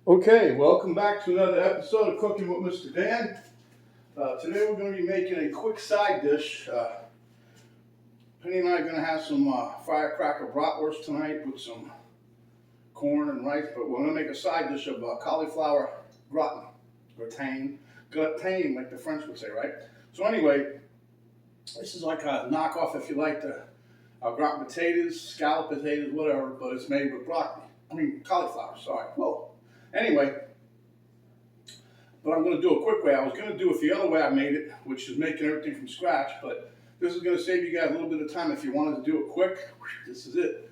Okay, welcome back to another episode of Cooking with Mr. Dan. Today we're going to be making a quick side dish. Penny and I are going to have some firecracker bratwurst tonight with some corn and rice, but we're going to make a side dish of cauliflower gratin, like the French would say, right? So anyway, this is like a knockoff, if you like, the gratin potatoes, scallop potatoes, whatever, but it's made with cauliflower, sorry. Whoa. Anyway, but I'm going to do a quick way. I was going to do it the other way I made it, which is making everything from scratch, but this is going to save you guys a little bit of time if you wanted to do it quick. This is it.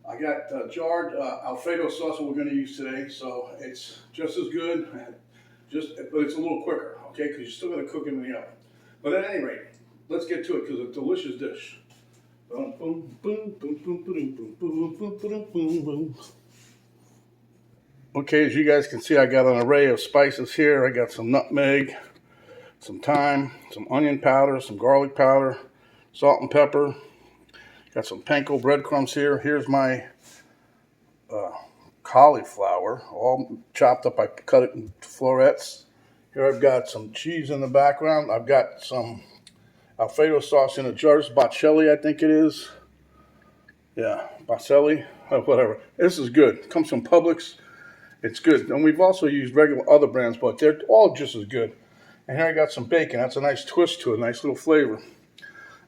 I got jarred alfredo sauce that we're going to use today, so it's just as good, but it's a little quicker, okay, because you're still going to cook it in the oven. But at any rate, let's get to it because it's a delicious dish. Boom, boom, boom, boom, boom, boom, boom, boom, boom, boom, boom, boom. Okay, as you guys can see, I got an array of spices here. I got some nutmeg, some thyme, some onion powder, some garlic powder, salt and pepper. Got some panko breadcrumbs here. Here's my cauliflower, all chopped up. I cut it into florets. Here I've got some cheese in the background. I've got some alfredo sauce in a jar. It's botcelli, I think it is. Yeah, botcelli, whatever. This is good. It comes from Publix. It's good. And we've also used regular other brands, but they're all just as good. And here I got some bacon. That's a nice twist to it, nice little flavor.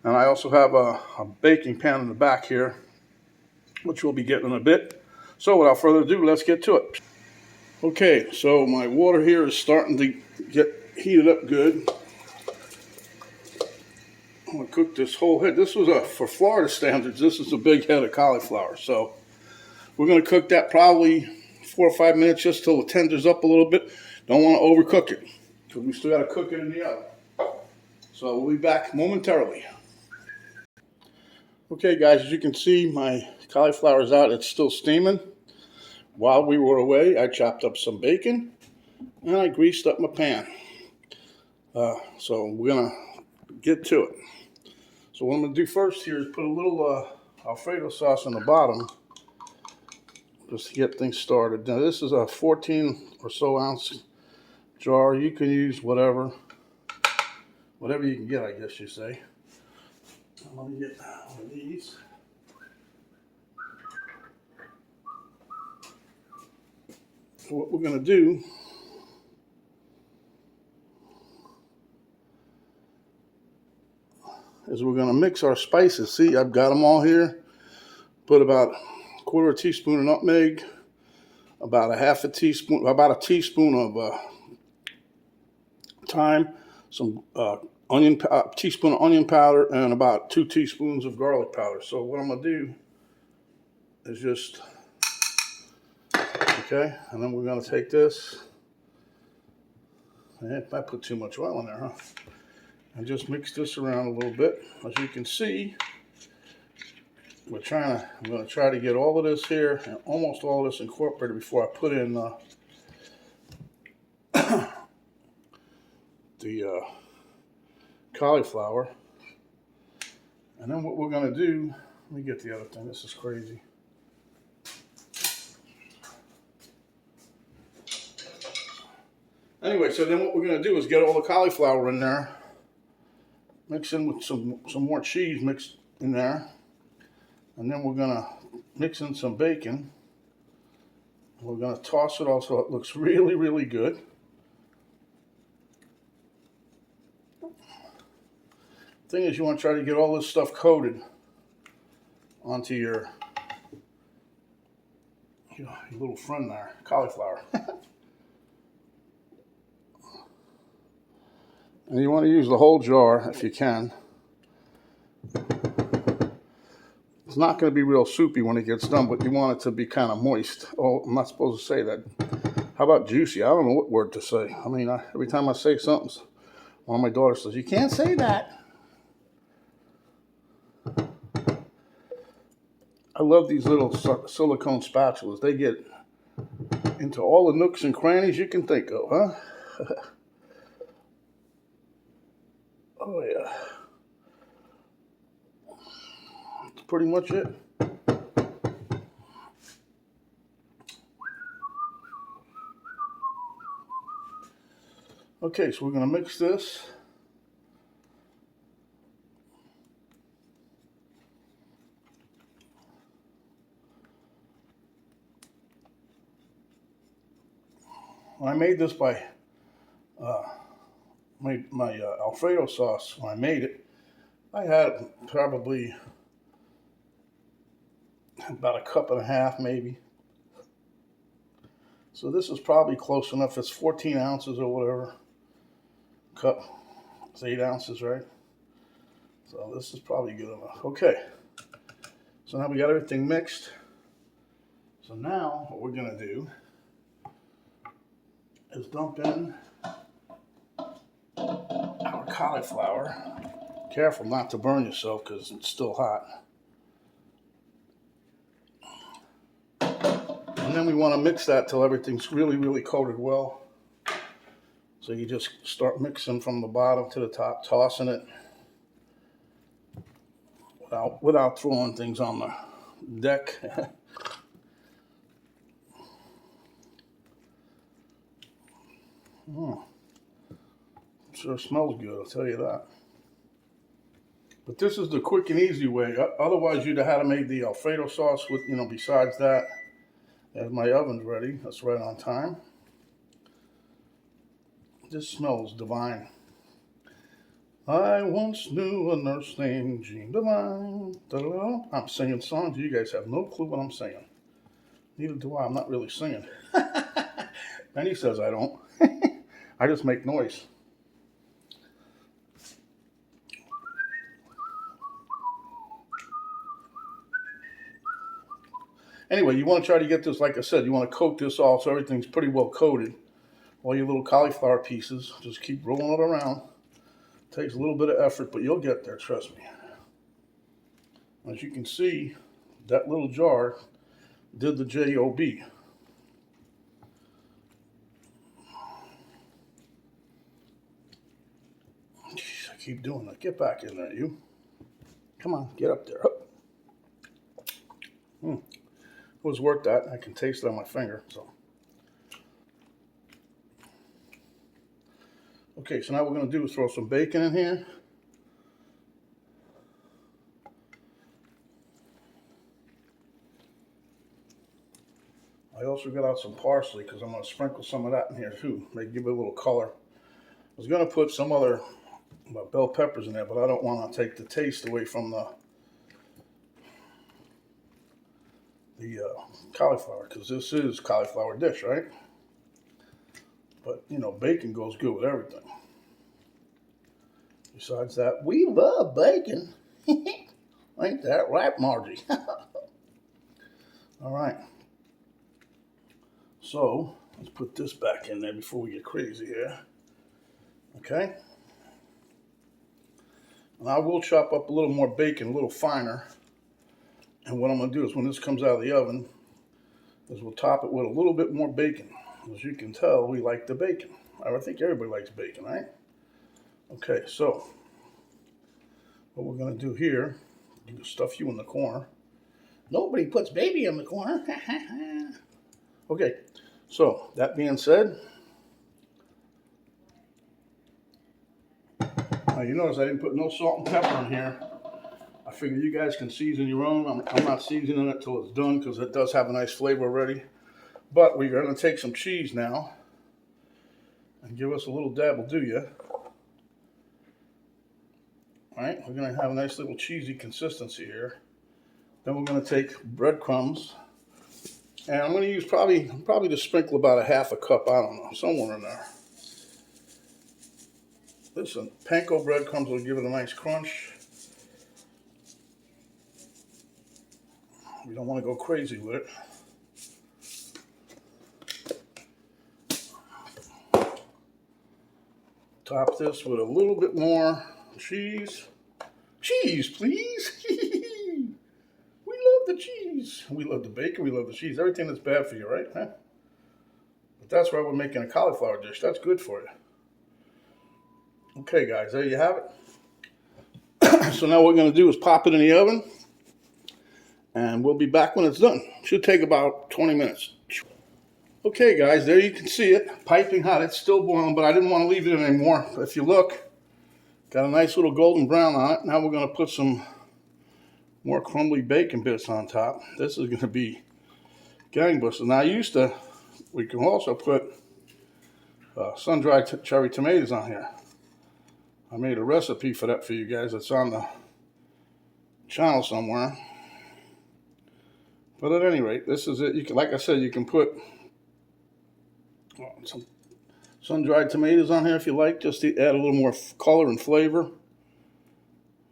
And I also have a baking pan in the back here, which we'll be getting in a bit. So without further ado, let's get to it. Okay, so my water here is starting to get heated up good. I'm going to cook this whole head. This was for Florida standards, this is a big head of cauliflower. So we're going to cook that probably 4 or 5 minutes just till it tenders up a little bit. Don't want to overcook it because we still got to cook it in the oven. So we'll be back momentarily. Okay guys, as you can see, my cauliflower is out. It's still steaming. While we were away, I chopped up some bacon and I greased up my pan. So we're going to get to it. So what I'm going to do first here is put a little alfredo sauce on the bottom just to get things started. Now this is a 14 or so ounce jar. You can use whatever you can get, I guess you say. Let me get one of these. So what we're going to do is we're going to mix our spices. See, I've got them all here. Put about a quarter teaspoon of nutmeg, about a teaspoon of thyme, some teaspoon of onion powder, and about 2 teaspoons of garlic powder. So what I'm going to do is just, okay, and then we're going to take this, and I put too much oil in there, huh? And just mix this around a little bit. As you can see, I'm going to try to get all of this here, and almost all of this incorporated before I put in the cauliflower. And then what we're going to do, let me get the other thing, this is crazy. Anyway, so then what we're going to do is get all the cauliflower in there, mix in with some more cheese mixed in there, and then we're going to mix in some bacon. We're going to toss it all so it looks really, really good. Thing is, you want to try to get all this stuff coated onto your little friend there, cauliflower. And you want to use the whole jar if you can. It's not going to be real soupy when it gets done, but you want it to be kind of moist. Oh, I'm not supposed to say that. How about juicy? I don't know what word to say. I mean, every time I say something, one of my daughters says, "You can't say that." I love these little silicone spatulas. They get into all the nooks and crannies you can think of, huh? Oh yeah. That's pretty much it. Okay, so we're going to mix this. I made this by my Alfredo sauce. When I made it, I had probably about a cup and a half, maybe. So this is probably close enough. It's 14 ounces or whatever. Cup, it's 8 ounces, right? So this is probably good enough. Okay. So now we got everything mixed. So now what we're gonna do is dump in our cauliflower. Careful not to burn yourself because it's still hot. And then we want to mix that till everything's really, really coated well. So you just start mixing from the bottom to the top, tossing it without throwing things on the deck. Sure smells good, I'll tell you that. But this is the quick and easy way. Otherwise, you'd have had to make the Alfredo sauce with, besides that. There's my oven's ready. That's right on time. This smells divine. I once knew a nurse named Jean Divine. Da-da-da. I'm singing songs. You guys have no clue what I'm singing. Neither do I. I'm not really singing. And he says I don't. I just make noise. Anyway, you want to try to get this, like I said, you want to coat this all so everything's pretty well coated. All your little cauliflower pieces, just keep rolling it around. Takes a little bit of effort, but you'll get there, trust me. As you can see, that little jar did the job. Jeez, I keep doing that. Get back in there, you. Come on, get up there. It was worth that. I can taste it on my finger. So, okay, so now what we're going to do is throw some bacon in here. I also got out some parsley because I'm going to sprinkle some of that in here too. Maybe give it a little color. I was going to put some other bell peppers in there, but I don't want to take the taste away from the cauliflower, because this is cauliflower dish, right? But bacon goes good with everything. Besides that, we love bacon. Ain't that right, Margie? All right. So let's put this back in there before we get crazy here. Okay. And I will chop up a little more bacon, a little finer. And what I'm going to do is when this comes out of the oven, is we'll top it with a little bit more bacon. As you can tell, we like the bacon. I think everybody likes bacon, right? Okay, so what we're going to do here, stuff you in the corner. Nobody puts baby in the corner. Okay, so that being said, now you notice I didn't put no salt and pepper in here. I figure you guys can season your own. I'm not seasoning it till it's done because it does have a nice flavor already. But we're going to take some cheese now and give us a little dab will do ya. All right, we're going to have a nice little cheesy consistency here. Then we're going to take breadcrumbs, and I'm going to use probably just sprinkle about a half a cup. I don't know, somewhere in there. Listen, panko breadcrumbs will give it a nice crunch. We don't want to go crazy with it. Top this with a little bit more cheese. Cheese, please. We love the cheese. We love the bacon. We love the cheese. Everything that's bad for you, right? Huh? But that's why we're making a cauliflower dish. That's good for you. Okay, guys, there you have it. So now what we're going to do is pop it in the oven. And we'll be back when it's done. Should take about 20 minutes. Okay guys, there you can see it, piping hot. It's still boiling, but I didn't want to leave it in anymore. If you look, got a nice little golden brown on it. Now we're going to put some more crumbly bacon bits on top. This is going to be gangbusters. Now we can also put sun-dried cherry tomatoes on here. I made a recipe for that for you guys. It's on the channel somewhere. But at any rate, this is it. You can, like I said, you can put some sun-dried tomatoes on here if you like, just to add a little more color and flavor.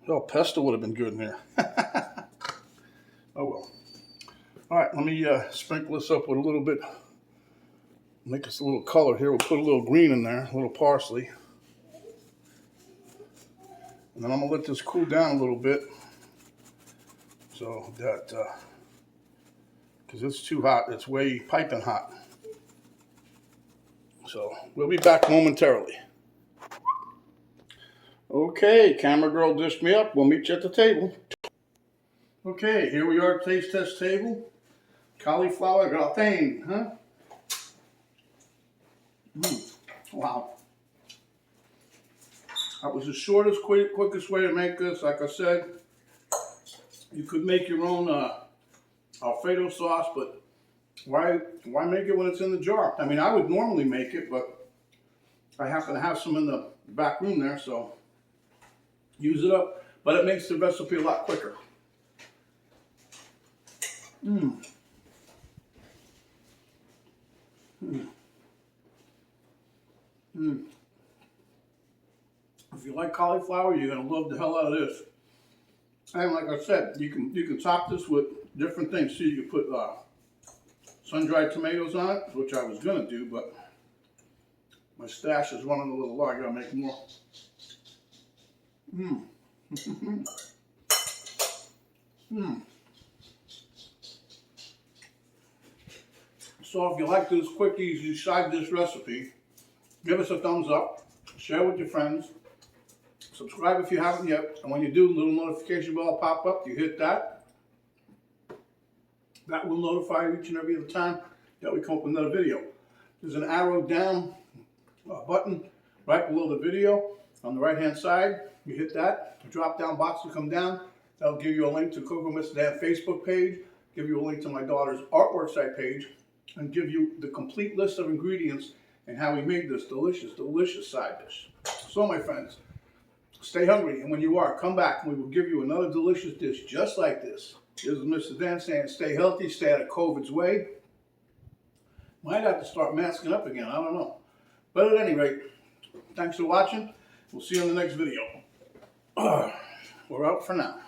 Oh, pesto would have been good in here. Oh well. All right, let me sprinkle this up with a little bit, make us a little color here. We'll put a little green in there, a little parsley. And then I'm gonna let this cool down a little bit, so that, because it's too hot, it's way piping hot. So we'll be back momentarily. Okay, camera girl dished me up. We'll meet you at the table. Okay, here we are at the taste test table. Cauliflower gratin, huh? Wow. That was the shortest, quickest way to make this. Like I said, you could make your own alfredo sauce, but why make it when it's in the jar? I mean, I would normally make it, but I happen to have some in the back room there, so use it up. But it makes the recipe a lot quicker. If you like cauliflower, you're gonna love the hell out of this. And like I said, you can top this with different things. See, you can put sun-dried tomatoes on it, which I was gonna do, but my stash is running a little low. I gotta make more. So if you like this quick, easy side dish recipe, give us a thumbs up, share with your friends, subscribe if you haven't yet, and when you do, a little notification bell will pop up. You hit that. That will notify you each and every other time that we come up with another video. There's an arrow down button right below the video on the right hand side. You hit that. The drop down box will come down. That'll give you a link to Coco Mr. Dan Facebook page, give you a link to my daughter's artwork site page, and give you the complete list of ingredients and how we made this delicious, delicious side dish. So my friends, stay hungry, and when you are, come back and we will give you another delicious dish just like this. This is Mr. Dan saying stay healthy, stay out of COVID's way. Might have to start masking up again, I don't know. But at any rate, thanks for watching. We'll see you in the next video. We're out for now.